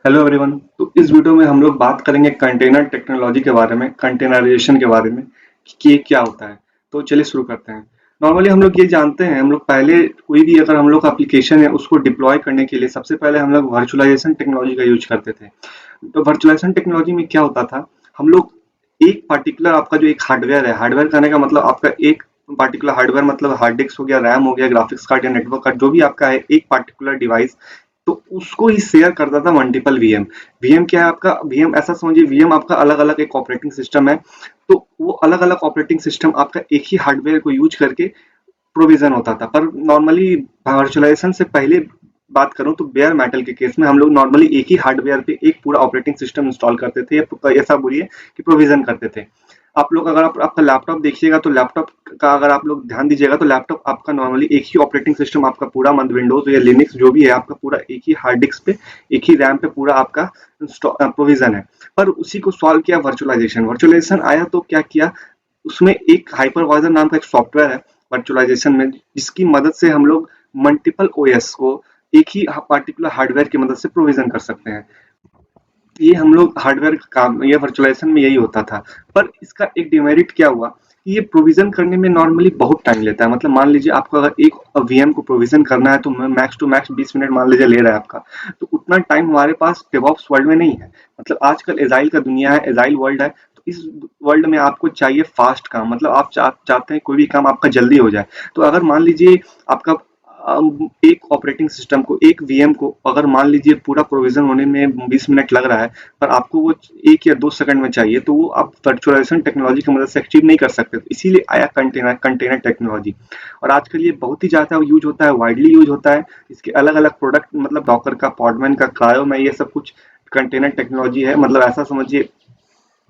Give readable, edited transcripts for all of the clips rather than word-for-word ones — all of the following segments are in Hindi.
Hello everyone. तो इस वीडियो में हम लोग बात करेंगे कंटेनर टेक्नोलॉजी के बारे में, कंटेनराइजेशन के बारे में कि ये क्या होता है। तो चलिए शुरू करते हैं। नॉर्मली हम लोग ये जानते हैं, हम लोग पहले कोई भी अगर हम लोग का एप्लीकेशन है उसको डिप्लॉय करने के लिए सबसे पहले हम लोग वर्चुअलाइजेशन टेक्नोलॉजी का यूज करते थे। तो वर्चुअलाइजेशन टेक्नोलॉजी में क्या होता था, हम लोग एक पार्टिकुलर आपका जो एक हार्डवेयर है, हार्डवेयर कहने का मतलब आपका एक पार्टिकुलर हार्डवेयर मतलब हार्ड डिस्क हो गया, रैम हो गया, ग्राफिक्स कार्ड या नेटवर्क कार्ड, जो भी आपका है एक पार्टिकुलर डिवाइस, तो उसको ही शेयर करता था मल्टीपल वीएम। वीएम क्या है आपका, वीएम ऐसा समझिए, वीएम आपका अलग अलग एक ऑपरेटिंग सिस्टम है। तो वो अलग अलग ऑपरेटिंग सिस्टम आपका एक ही हार्डवेयर को यूज करके प्रोविजन होता था। पर नॉर्मली वर्चुअलाइजेशन से पहले बात करूं तो बेयर मेटल के केस में हम लोग नॉर्मली एक ही हार्डवेयर पे एक पूरा ऑपरेटिंग सिस्टम इंस्टॉल करते थे, या ऐसा बोलिए कि प्रोविजन करते थे। आप लोग अगर आपका लैपटॉप देखिएगा तो लैपटॉप का अगर आप लोग ध्यान दीजिएगा तो लैपटॉप आपका नॉर्मली एक ही ऑपरेटिंग सिस्टम आपका पूरा विंडोज या लिनक्स जो भी है आपका पूरा एक ही हार्ड डिस्क पे एक ही रैम पे पूरा आपका प्रोविजन है। पर उसी को सॉल्व किया वर्चुअलाइजेशन। वर्चुअलाइजेशन आया तो क्या किया, उसमें एक हाइपरवाइजर नाम का एक सॉफ्टवेयर है वर्चुअलाइजेशन में, जिसकी मदद से हम लोग मल्टीपल ओएस को एक ही पार्टिकुलर हार्डवेयर की मदद से प्रोविजन कर सकते हैं। ये हम लोग हार्डवेयर का काम, ये वर्चुअलाइजेशन में यही होता था। पर इसका एक डिमेरिट क्या हुआ कि ये प्रोविजन करने में नॉर्मली बहुत टाइम लेता है। मतलब मान लीजिए आपको अगर एक वीएम को प्रोविजन करना है तो मैक्स टू मैक्स 20 मिनट मान लीजिए ले रहा है आपका। तो उतना टाइम हमारे पास डेवऑप्स वर्ल्ड में नहीं है। मतलब आजकल एजाइल का दुनिया है, एजाइल वर्ल्ड है। तो इस वर्ल्ड में आपको चाहिए फास्ट काम, मतलब आप चाहते हैं कोई भी काम आपका जल्दी हो जाए। तो अगर मान लीजिए आपका एक ऑपरेटिंग सिस्टम को, एक वीएम को अगर मान लीजिए पूरा प्रोविजन होने में 20 मिनट लग रहा है, पर आपको वो 1 या 2 सेकंड में चाहिए, तो वो आप वर्चुअलाइजेशन टेक्नोलॉजी की मदद से अचीव नहीं कर सकते। तो इसीलिए आया कंटेनर टेक्नोलॉजी। और आजकल ये बहुत ही ज्यादा यूज होता है, वाइडली यूज होता है। इसके अलग अलग प्रोडक्ट, मतलब डॉकर का, पॉडमैन का, क्रायो में, ये सब कुछ कंटेनर टेक्नोलॉजी है। मतलब ऐसा समझिए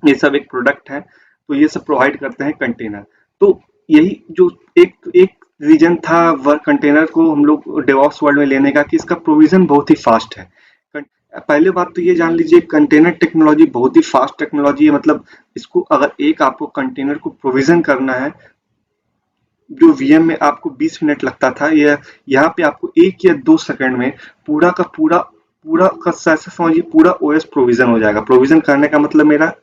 ये सब एक प्रोडक्ट है। तो ये सब प्रोवाइड करते हैं कंटेनर। तो यही जो एक एक रीजन था वर्क कंटेनर को हम लोग डेवॉप्स वर्ल्ड में लेने का, कि इसका प्रोविजन बहुत ही फास्ट है। पहले बात तो ये जान लीजिए, कंटेनर टेक्नोलॉजी बहुत ही फास्ट टेक्नोलॉजी है। मतलब इसको अगर एक आपको कंटेनर को प्रोविजन करना है, जो वीएम में आपको 20 मिनट लगता था, यह यहाँ पे आपको 1 या 2 सेकंड में पूरा का पूरा पूरा का ऐसा समझिए पूरा ओएस प्रोविजन हो जाएगा। प्रोविजन करने का मतलब मेरा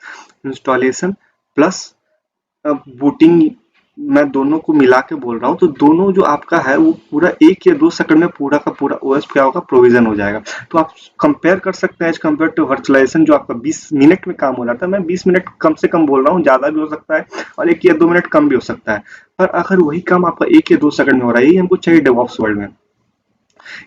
इंस्टॉलेशन प्लस बूटिंग, मैं दोनों को मिला के बोल रहा हूँ। तो दोनों जो आपका है वो पूरा 1 या 2 सेकंड में पूरा का पूरा ओएस क्या होगा, प्रोविजन हो जाएगा। तो आप कंपेयर कर सकते हैं एज कम्पेयर टू वर्चुअलाइजेशन, जो आपका 20 मिनट में काम हो रहा था। मैं 20 मिनट कम से कम बोल रहा हूँ, ज्यादा भी हो सकता है और 1 या 2 मिनट कम भी हो सकता है। पर अगर वही काम आपका 1 या 2 सेकंड में हो रहा है, यही हमको चाहिए डेवऑप्स वर्ल्ड में।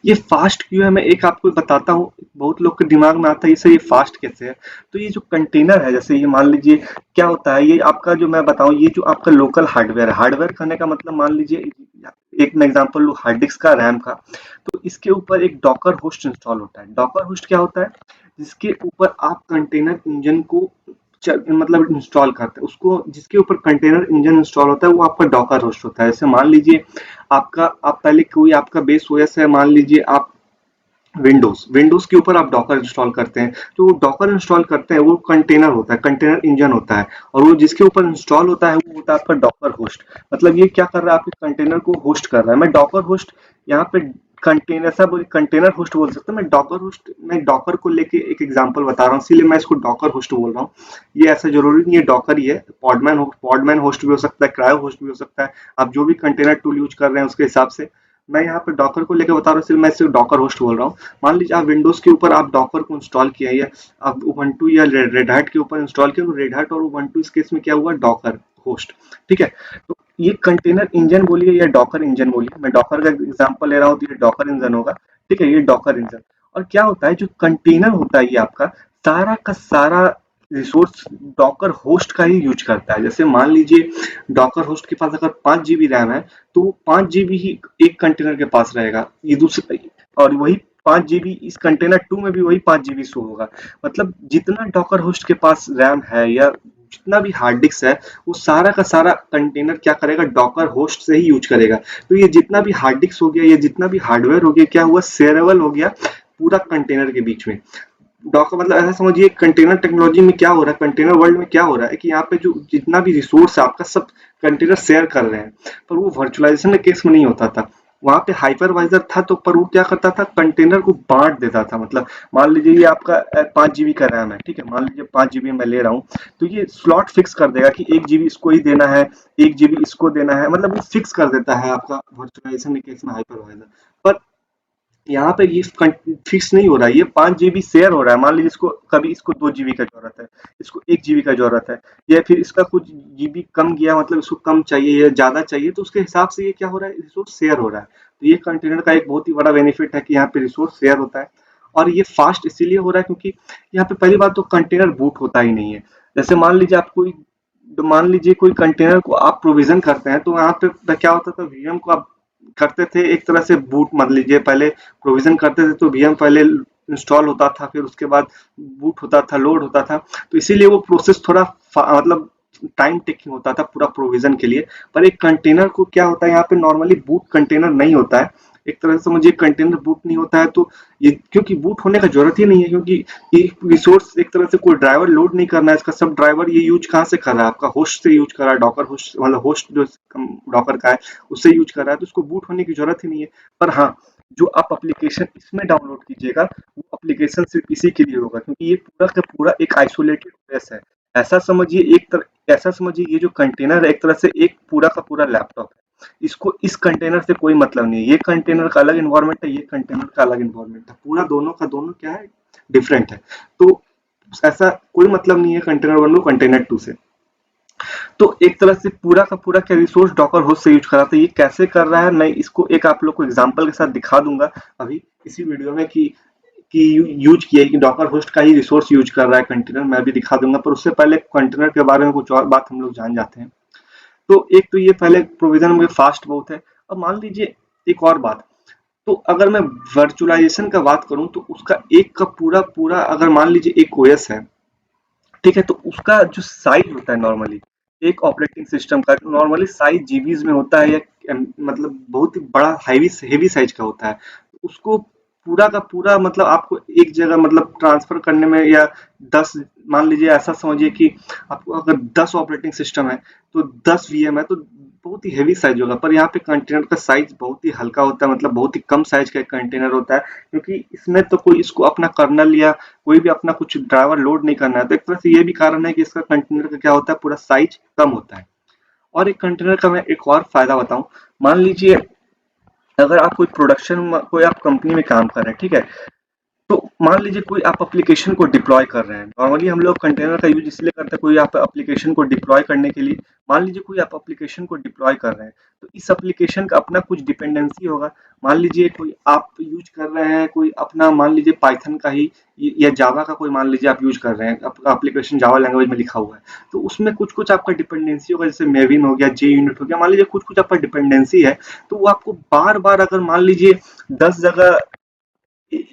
ये फास्ट क्यों है, मैं एक आपको बताता हूँ। बहुत लोग के दिमाग में आता है ये फास्ट कैसे है। तो ये जो कंटेनर है, जैसे ये मान लीजिए क्या होता है, ये आपका जो मैं बताऊं, ये जो आपका लोकल हार्डवेयर है, हार्डवेयर करने का मतलब मान लीजिए एक मैं एग्जांपल लूं हार्ड डिस्क का, रैम का। तो इसके ऊपर एक डॉकर होस्ट इंस्टॉल होता है। डॉकर होस्ट क्या होता है, जिसके ऊपर आप कंटेनर इंजन को मतलब इंस्टॉल करते हैं उसको, जिसके ऊपर कंटेनर इंजन इंस्टॉल होता है वो आपका डॉकर होस्ट होता है। जैसे मान लीजिए आपका, आप पहले कोई आपका बेस ओएस है, मान लीजिए आप विंडोज के ऊपर आप डॉकर इंस्टॉल करते हैं। तो वो डॉकर इंस्टॉल करते हैं, वो कंटेनर होता है, कंटेनर इंजन होता है। और वो जिसके ऊपर इंस्टॉल होता है वो होता है आपका डॉकर होस्ट। मतलब ये क्या कर रहा है, आपके कंटेनर को होस्ट कर रहा है। मैं डॉकर होस्ट यहाँ पे कंटेनर सब कंटेनर होस्ट बोल सकता हूँ। मैं डॉकर होस्ट, मैं डॉकर को लेके एक एग्जांपल बता रहा हूँ, इसीलिए मैं इसको डॉकर होस्ट बोल रहा हूँ। ये ऐसा जरूरी नहीं है डॉकर ही है, पॉडमैन होस्ट भी हो सकता है, क्रायो होस्ट भी हो सकता है। आप जो भी कंटेनर टूल यूज कर रहे हैं उसके हिसाब से। मैं यहाँ पे डॉकर को लेकर बता रहा हूँ, इसलिए मैं सिर्फ डॉकर होस्ट बोल रहा हूँ। मान लीजिए आप विंडोज के ऊपर आप डॉकर को इंस्टॉल किया, या आप उबंटू या रेड हैट के ऊपर इंस्टॉल किया, तो रेड हैट और उबंटू इस केस में क्या हुआ, डॉकर होस्ट। ठीक है। तो ये कंटेनर इंजन बोलिए या डॉकर इंजन बोलिए, मैं डॉकर का एग्जांपल ले रहा हूँ तो ये डॉकर इंजन होगा। ठीक है, ये डॉकर इंजन। और क्या होता है, जो कंटेनर होता है ये आपका सारा का सारा रिसोर्स डॉकर होस्ट का ही यूज करता है। जैसे मान लीजिए डॉकर होस्ट के पास अगर 5 GB रैम है, तो वो 5 GB ही एक कंटेनर के पास रहेगा, ये दूसरे, और वही 5 GB इस कंटेनर 2 में भी वही 5 GB शो होगा। मतलब जितना डॉकर होस्ट के पास रैम है या जितना भी हार्ड डिस्क है, वो सारा का सारा कंटेनर क्या करेगा, डॉकर होस्ट से ही यूज करेगा। तो ये जितना भी हार्ड डिस्क हो गया, ये जितना भी हार्डवेयर हो गया, क्या हुआ, शेयरेबल हो गया पूरा कंटेनर के बीच में। डॉकर मतलब ऐसा समझिए, कंटेनर टेक्नोलॉजी में क्या हो रहा है, कंटेनर वर्ल्ड में क्या हो रहा है कि यहाँ पे जो जितना भी रिसोर्स है आपका, सब कंटेनर शेयर कर रहे हैं। पर वो वर्चुअलाइजेशन के केस में नहीं होता था। वहाँ पे हाइपरवाइजर था तो पर वो क्या करता था, कंटेनर को बाँट देता था। मतलब मान लीजिए ये आपका 5 जीबी का रैम है, ठीक है? मान लीजिए 5 जीबी मैं ले रहा हूँ, तो ये स्लॉट फिक्स कर देगा कि 1 जीबी इसको ही देना है, 1 जीबी इसको देना है, मतलब वो फिक्स कर देता है आपका वर्चुअलाइजेशन के केस में हाइपरवाइजर। पर यहाँ पे ये फिक्स नहीं हो रहा है, ये 5 जीबी शेयर हो रहा है। मान लीजिए इसको कभी इसको 2 जीबी का जरूरत है, इसको 1 जीबी का जरूरत है, या फिर इसका कुछ जीबी कम गया, मतलब इसको कम चाहिए या ज्यादा चाहिए, तो उसके हिसाब से ये क्या हो रहा है, रिसोर्स शेयर हो रहा है। तो ये कंटेनर का एक बहुत ही बड़ा बेनिफिट है कि यहाँ पे रिसोर्स शेयर होता है। और ये फास्ट इसीलिए हो रहा है क्योंकि यहाँ पे पहली बात तो कंटेनर बूट होता ही नहीं है। जैसे मान लीजिए कोई कंटेनर को आप प्रोविजन करते हैं, तो यहाँ पे क्या होता था, वीएम को आप करते थे एक तरह से बूट, मान लीजिए पहले प्रोविजन करते थे तो वीएम पहले इंस्टॉल होता था, फिर उसके बाद बूट होता था, लोड होता था। तो इसीलिए वो प्रोसेस थोड़ा मतलब टाइम टेकिंग होता था पूरा प्रोविजन के लिए। पर एक कंटेनर को क्या होता है, यहाँ पे नॉर्मली बूट कंटेनर नहीं होता है। एक तरह से समझिए कंटेनर बूट नहीं होता है, तो ये क्योंकि बूट होने का जरूरत ही नहीं है, क्योंकि ये रिसोर्स एक तरह से कोई ड्राइवर लोड नहीं करना है, इसका सब ड्राइवर ये यूज कहाँ से कर रहा है, आपका होस्ट से यूज कर रहा है, डॉकर होस्ट, मतलब होस्ट जो डॉकर का है उससे यूज कर रहा है, तो उसको बूट होने की जरूरत ही नहीं है। पर हाँ, जो आप एप्लीकेशन इसमें डाउनलोड कीजिएगा, वो एप्लीकेशन सिर्फ इसी के लिए होगा, क्योंकि ये पूरा का पूरा एक आइसोलेटेड ओएस है। ऐसा समझिए ये जो कंटेनर है एक तरह से एक पूरा का पूरा लैपटॉप है। इसको इस कंटेनर से कोई मतलब नहीं है, ये कंटेनर का अलग इन्वायरमेंट है, ये कंटेनर का अलग इन्वायरमेंट है, पूरा दोनों का दोनों क्या है, डिफरेंट है। तो ऐसा कोई मतलब नहीं है कंटेनर वन को कंटेनर टू से। तो एक तरह से पूरा का पूरा क्या रिसोर्स डॉकर होस्ट से यूज कर रहा था। ये कैसे कर रहा है, मैं इसको एक आप लोग को एग्जांपल के साथ दिखा दूंगा अभी इसी वीडियो में कि यूज किया है कि डॉकर होस्ट का ही रिसोर्स यूज कर रहा है कंटेनर, मैं भी दिखा दूंगा। पर उससे पहले कंटेनर के बारे में कुछ और बात हम लोग जान जाते हैं। तो एक तो ये पहले प्रोविजन में फास्ट बहुत है। अब मान लीजिए एक और बात, तो अगर मैं वर्चुअलाइजेशन का बात करूं तो उसका एक का पूरा पूरा अगर मान लीजिए एक ओएस है, ठीक है? तो उसका जो साइज होता है नॉर्मली, एक ऑपरेटिंग सिस्टम का नॉर्मली साइज जीबीज में होता है, या मतलब बहुत ही बड़ा हेवी साइज का होता है। उसको पूरा का पूरा मतलब आपको एक जगह मतलब ट्रांसफर करने में, या 10, मान लीजिए ऐसा समझिए कि आपको अगर 10 ऑपरेटिंग सिस्टम है, तो 10 वीएम है, तो बहुत ही हेवी साइज होगा। पर यहाँ पे कंटेनर का साइज बहुत ही हल्का होता है, मतलब बहुत ही कम साइज का एक कंटेनर होता है, क्योंकि इसमें तो कोई इसको अपना कर्नल या कोई भी अपना कुछ ड्राइवर लोड नहीं करना है। तो एक तरह से ये भी कारण है कि इसका कंटेनर का क्या होता है, पूरा साइज कम होता है। और एक कंटेनर का मैं एक और फायदा बताऊं, मान लीजिए अगर आप कोई प्रोडक्शन में कोई आप कंपनी में काम कर रहे हैं, ठीक है? तो मान लीजिए कोई आप एप्लीकेशन को डिप्लॉय कर रहे हैं, नॉर्मली हम लोग कंटेनर का यूज इसलिए करते हैं, कोई आप एप्लीकेशन को डिप्लॉय करने के लिए। मान लीजिए कोई आप एप्लीकेशन को डिप्लॉय कर रहे हैं, तो इस एप्लीकेशन का अपना कुछ डिपेंडेंसी होगा। मान लीजिए कोई आप यूज कर रहे हैं कोई अपना, मान लीजिए पाइथन का ही या जावा का कोई, मान लीजिए आप यूज कर रहे हैं, आपका एप्लीकेशन जावा लैंग्वेज में लिखा हुआ है, तो उसमें कुछ कुछ आपका डिपेंडेंसी होगा, जैसे मेविन हो गया, जे यूनिट हो गया, मान लीजिए कुछ कुछ आपका डिपेंडेंसी है। तो वो आपको बार बार अगर मान लीजिए 10 जगह,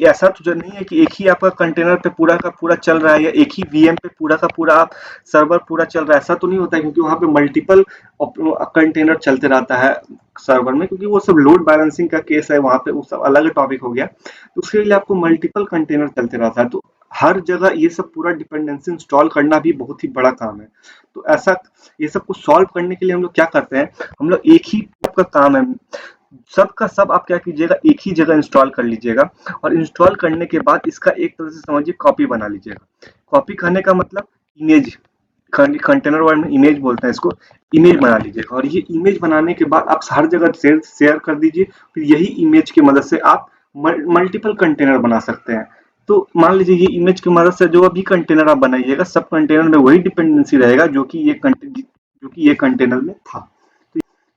ऐसा तो नहीं है कि एक ही आपका कंटेनर पे पूरा का पूरा चल रहा है, या एक ही वीएम पे पूरा का पूरा आप सर्वर पूरा चल रहा है, ऐसा तो नहीं होता है, क्योंकि वहां पे मल्टीपल कंटेनर चलते रहता है सर्वर में, क्योंकि वो सब लोड बैलेंसिंग का केस है, वहां पे वो सब अलग टॉपिक हो गया। तो उसके लिए आपको मल्टीपल कंटेनर चलते रहता है, तो हर जगह ये सब पूरा डिपेंडेंसी इंस्टॉल करना भी बहुत ही बड़ा काम है। तो ऐसा ये सब कुछ सॉल्व करने के लिए हम लोग क्या करते हैं, हम लोग एक ही आपका काम है, सब का सब आप क्या कीजिएगा, एक ही जगह इंस्टॉल कर लीजिएगा। और इंस्टॉल करने के बाद इसका एक तरह से समझिए कॉपी बना लीजिएगा। कॉपी करने का मतलब इमेज, कंटेनर वर्ड में इमेज बोलते हैं इसको, इमेज बना लीजिएगा। और ये इमेज बनाने के बाद आप हर जगह शेयर कर दीजिए। फिर यही इमेज की मदद से आप मल्टीपल कंटेनर बना सकते हैं। तो मान लीजिए ये इमेज की मदद से जो अभी कंटेनर आप बनाइएगा, सब कंटेनर में वही डिपेंडेंसी रहेगा जो कि ये कंटेनर में था।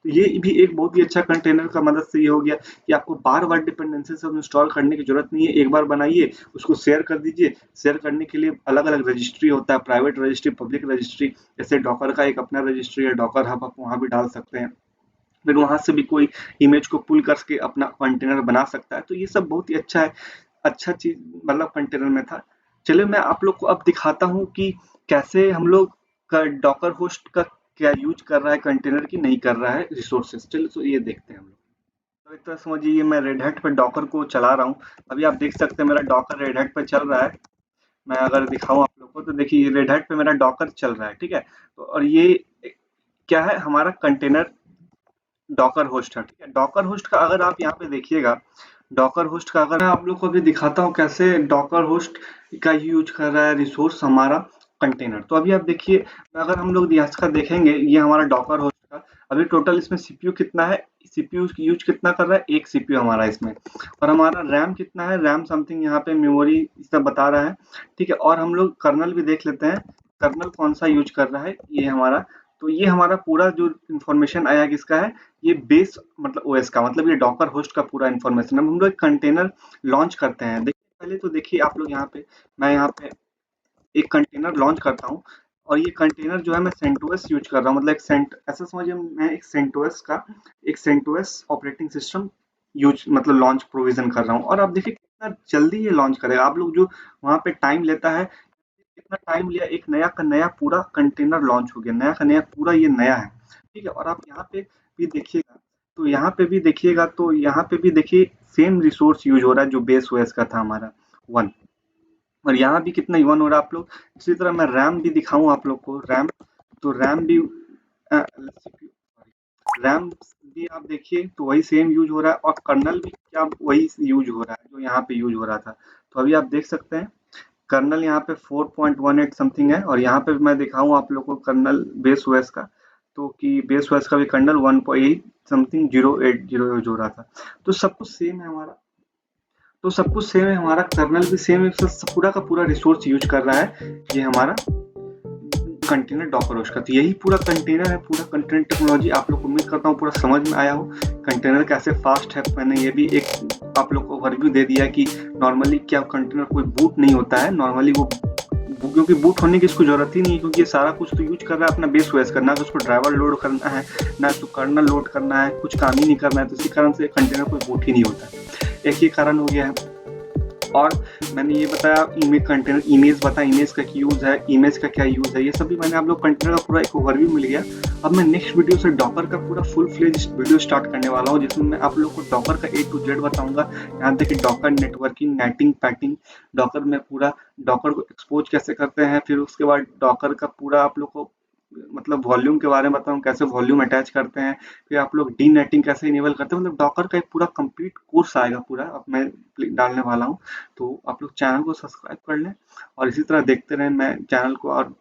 तो ये भी एक बहुत ही अच्छा कंटेनर का मदद से ये हो गया कि आपको बार बार डिपेंडेंसी सब इंस्टॉल करने की जरूरत नहीं है। एक बार बनाइए, उसको शेयर कर दीजिए। शेयर करने के लिए अलग अलग रजिस्ट्री होता है, प्राइवेट रजिस्ट्री, पब्लिक रजिस्ट्री। जैसे डॉकर का एक अपना रजिस्ट्री है, डॉकर हब, आप वहां भी डाल सकते हैं। फिर वहां से भी कोई इमेज को पुल करके अपना कंटेनर बना सकता है। तो ये सब बहुत ही अच्छा है, अच्छा चीज मतलब कंटेनर में था। चलिए मैं आप लोग को अब दिखाता हूँ कि कैसे हम लोग का डॉकर होस्ट का क्या यूज कर रहा है कंटेनर की नहीं कर रहा है रिसोर्सेज। चलिए तो ये देखते हैं हम लोग। तो एक तरह समझिए ये मैं रेड हैट पे डॉकर को चला रहा हूँ। अभी आप देख सकते हैं मेरा डॉकर रेड हैट पे चल रहा है। मैं अगर दिखाऊं आप लोग को तो देखिए रेड हैट पे मेरा डॉकर चल रहा है, ठीक है? तो और ये क्या है, हमारा कंटेनर डॉकर होस्ट है, ठीक है। डॉकर होस्ट का अगर आप यहाँ पे देखिएगा, डॉकर होस्ट का अगर मैं आप लोग को अभी दिखाता हूँ कैसे डॉकर होस्ट का यूज कर रहा है रिसोर्स हमारा कंटेनर। तो अभी आप देखिए, अगर हम लोग इसका देखेंगे, ये हमारा डॉकर होस्ट का अभी टोटल इसमें सीपीयू कितना है, सीपीयू यूज कितना कर रहा है, एक सीपीयू हमारा इसमें, और हमारा रैम कितना है, रैम समथिंग यहाँ पे मेमोरी सब बता रहा है, ठीक है। और हम लोग कर्नल भी देख लेते हैं, कर्नल कौन सा यूज कर रहा है, ये हमारा। तो ये हमारा पूरा जो इन्फॉर्मेशन आया किसका है, ये बेस मतलब ओएस का, मतलब ये डॉकर होस्ट का पूरा इन्फॉर्मेशन। अब हम लोग कंटेनर लॉन्च करते हैं, देखिए पहले तो देखिए आप लोग यहाँ पे, मैं यहाँ पे एक कंटेनर लॉन्च करता हूँ, और ये कंटेनर जो है मैं सेंटोस यूज कर रहा हूँ, मतलब एक सेंट ऐसा समझिए, मैं एक सेंटोस का, एक सेंटोस ऑपरेटिंग सिस्टम यूज मतलब लॉन्च प्रोविजन कर रहा हूँ। और आप देखिए कितना जल्दी ये लॉन्च करेगा। आप लोग जो वहाँ पे टाइम लेता है, कितना टाइम लिया, एक नया का नया पूरा कंटेनर लॉन्च हो गया, नया का नया पूरा ये नया है, ठीक है। और आप यहाँ पे भी देखिएगा, तो यहाँ पे भी देखिएगा, तो यहाँ पे भी देखिए सेम रिसोर्स यूज हो रहा है जो बेस ओएस का था हमारा, वन। और यहाँ भी कितना वन हो रहा है आप लोग। इसी तरह मैं रैम भी दिखाऊं आप लोग को, रैम, तो रैम भी रैम भी आप देखिए तो वही सेम यूज हो रहा है, और कर्नल भी क्या वही यूज हो रहा है जो यहाँ पे यूज हो रहा था। तो अभी आप देख सकते हैं कर्नल यहाँ पे 4.18 समथिंग है, और यहाँ पे मैं दिखाऊं आप लोग को कर्नल बेस ओएस का, तो कि बेस ओएस का भी कर्नल 1.8 समथिंग 080 यूज हो रहा था। तो सब कुछ सेम है हमारा, तो सब कुछ सेम है हमारा, कर्नल भी सेम है, पूरा का पूरा रिसोर्स यूज कर रहा है ये हमारा कंटेनर डॉकर होस्ट का। तो यही पूरा कंटेनर है, पूरा कंटेनर टेक्नोलॉजी। आप लोग को उम्मीद करता हूँ पूरा समझ में आया हो कंटेनर कैसे फास्ट है। मैंने ये भी एक आप लोग को ओवरव्यू दे दिया कि नॉर्मली क्या कंटेनर कोई बूट नहीं होता है, नॉर्मली वो क्योंकि बूट होने की इसको जरूरत ही नहीं है, क्योंकि ये सारा कुछ तो यूज कर रहा है अपना बेस ओएस का, ना तो उसको ड्राइवर लोड करना है, ना तो कर्नल लोड करना है, कुछ काम ही नहीं करना है। तो इसी कारण से कंटेनर कोई बूट ही नहीं होता है, एक ही कारण हो गया है। और मैंने ये बताया इमेज कंटेनर, इमेज बताया इमेज का यूज है, इमेज का क्या यूज है, ये सभी मैंने आप लोग कंटेनर का पूरा एक ओवरव्यू मिल गया। अब मैं नेक्स्ट वीडियो से डॉकर का पूरा फुल फ्लेज वीडियो स्टार्ट करने वाला हूँ, जिसमें मैं आप लोग को डॉकर का A to Z बताऊंगा। यहाँ देखिए Docker networking, netting, packing, Docker में पूरा डॉकर को एक्सपोज कैसे करते हैं, फिर उसके बाद डॉकर का पूरा आप लोग को मतलब वॉल्यूम के बारे में बताऊँ, कैसे वॉल्यूम अटैच करते हैं, फिर आप लोग डी नेटिंग कैसे इनेबल करते हैं, मतलब डॉकर का एक पूरा कंप्लीट कोर्स आएगा पूरा, अब मैं डालने वाला हूँ। तो आप लोग चैनल को सब्सक्राइब कर लें, और इसी तरह देखते रहें मैं चैनल को, और